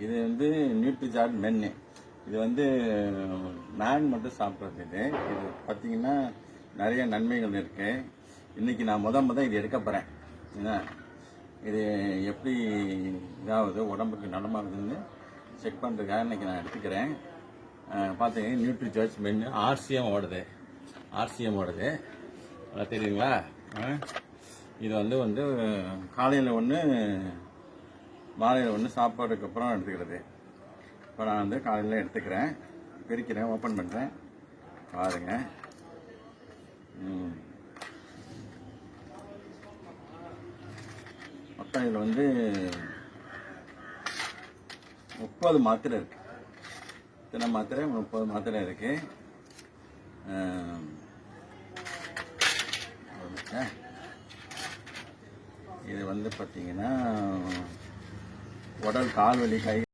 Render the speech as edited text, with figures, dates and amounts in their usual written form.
இது வந்து நியூட்ரிசார்ஜ் மென்னு. இது வந்து மேன் மட்டும் சாப்பிட்றது. இது பார்த்தீங்கன்னா நிறைய நன்மைகள் இருக்கு. இன்னைக்கு நான் முத இது எடுக்க போகிறேன். ஏன்னா இது எப்படி இதாவது உடம்புக்கு நலமாகுதுன்னு செக் பண்ணுறதுக்காக இன்னைக்கு நான் எடுத்துக்கிறேன். பார்த்தீங்கன்னா நியூட்ரிசார்ஜ் மென்னு ஆர்சிஎம் ஓடுது. நல்லா தெரியுங்களா? இது வந்து காலையில் ஒன்று, மாலையில் ஒன்று, சாப்பாடுக்கு அப்புறம் எடுத்துக்கிறது. இப்போ நான் வந்து காலையில் எடுத்துக்கிறேன். பிரிக்கிறேன், ஓப்பன் பண்ணுறேன், பாருங்க. மொத்தம் இதில் வந்து 30 மாத்திரை இருக்கு. இத்தனை மாத்திரை 30 மாத்திரை இருக்கு. இது வந்து பார்த்தீங்கன்னா உடல் கால் வலி, கை